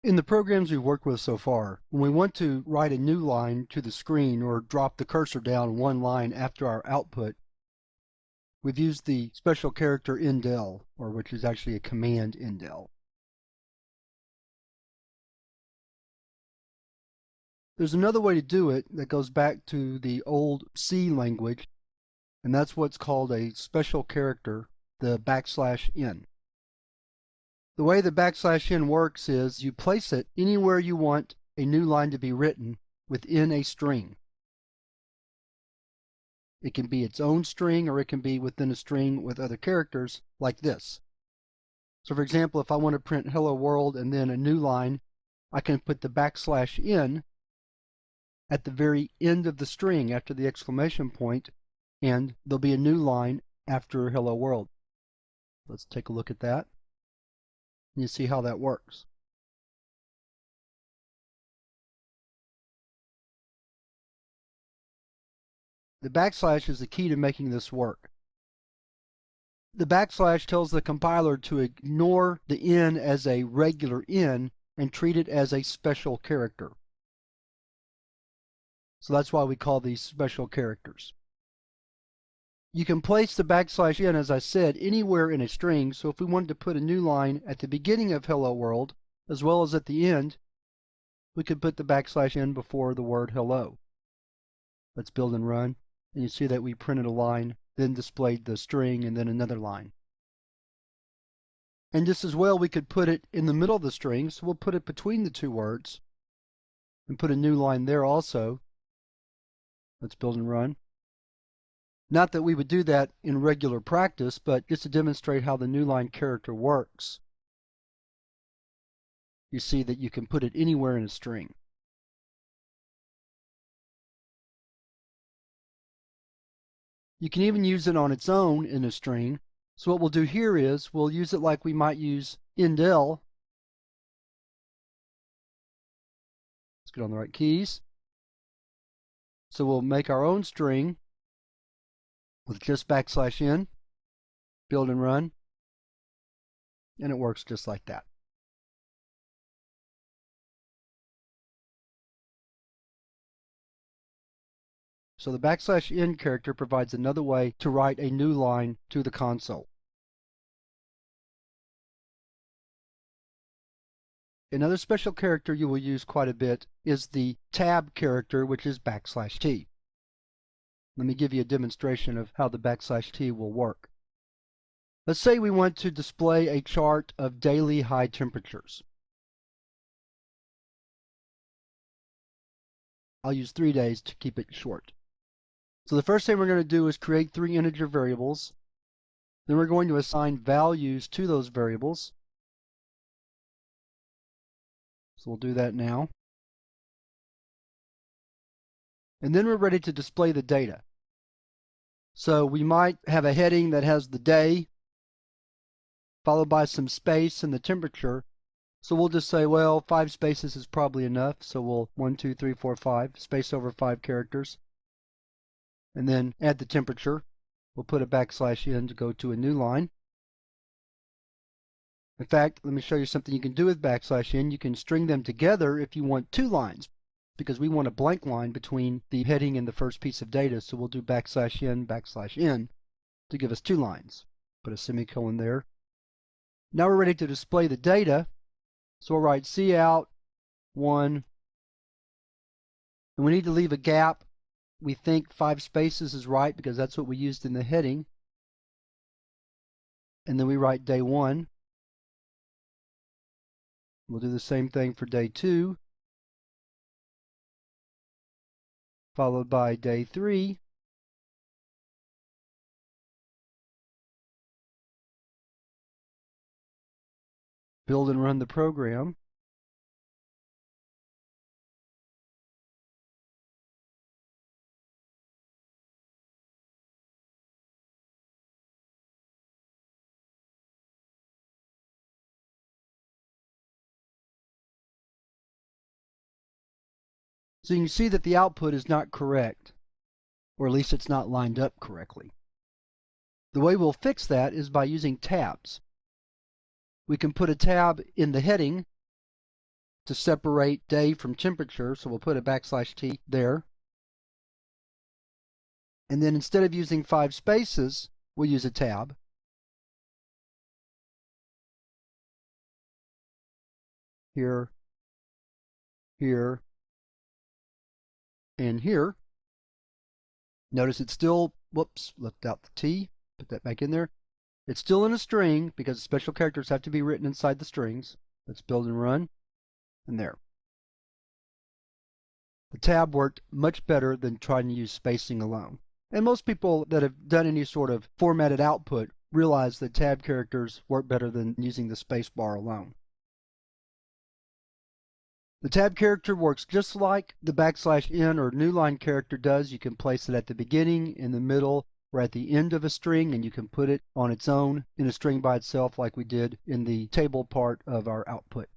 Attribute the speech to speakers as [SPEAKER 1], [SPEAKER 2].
[SPEAKER 1] In the programs we've worked with so far, when we want to write a new line to the screen or drop the cursor down one line after our output, we've used the special character indel, or which is actually a command indel. There's another way to do it that goes back to the old C language, and that's what's called a special character, the \n. The way the \n works is you place it anywhere you want a new line to be written within a string. It can be its own string, or it can be within a string with other characters, like this. So for example, if I want to print hello world and then a new line, I can put the \n at the very end of the string after the exclamation point, and there'll be a new line after hello world. Let's take a look at that. You see how that works. The backslash is the key to making this work. The backslash tells the compiler to ignore the N as a regular N and treat it as a special character. So that's why we call these special characters. You can place the \n, as I said, anywhere in a string. So if we wanted to put a new line at the beginning of hello world as well as at the end, we could put the \n before the word hello. Let's build and run, and you see that we printed a line, then displayed the string, and then another line. And just as well, we could put it in the middle of the string, so we'll put it between the two words and put a new line there also. Let's build and run. Not that we would do that in regular practice, but just to demonstrate how the new line character works. You see that you can put it anywhere in a string. You can even use it on its own in a string. So what we'll do here is we'll use it like we might use indel. Let's get on the right keys. So we'll make our own string with just \n, build and run, and it works just like that. So the \n character provides another way to write a new line to the console. Another special character you will use quite a bit is the tab character, which is \t. Let me give you a demonstration of how the \t will work. Let's say we want to display a chart of daily high temperatures. I'll use 3 days to keep it short. So the first thing we're going to do is create 3 integer variables. Then we're going to assign values to those variables. So we'll do that now. And then we're ready to display the data. So we might have a heading that has the day, followed by some space and the temperature. So we'll just say, well, 5 spaces is probably enough. So we'll 1, 2, 3, 4, 5, space over 5 characters. And then add the temperature. We'll put a \n to go to a new line. In fact, let me show you something you can do with \n. You can string them together if you want 2 lines, because we want a blank line between the heading and the first piece of data. So we'll do \n to give us 2 lines. Put a semicolon there. Now we're ready to display the data. So we'll write cout 1. And we need to leave a gap. We think 5 spaces is right because that's what we used in the heading. And then we write day 1. We'll do the same thing for day 2, followed by day 3. Build and run the program. So you can see that the output is not correct, or at least it's not lined up correctly. The way we'll fix that is by using tabs. We can put a tab in the heading to separate day from temperature, so we'll put a \t there. And then instead of using 5 spaces, we'll use a tab. Here, here, and here. Notice it's still, whoops, left out the T, put that back in there. It's still in a string because special characters have to be written inside the strings. Let's build and run, and there. The tab worked much better than trying to use spacing alone. And most people that have done any sort of formatted output realize that tab characters work better than using the space bar alone. The tab character works just like the \n or new line character does. You can place it at the beginning, in the middle, or at the end of a string, and you can put it on its own in a string by itself like we did in the table part of our output.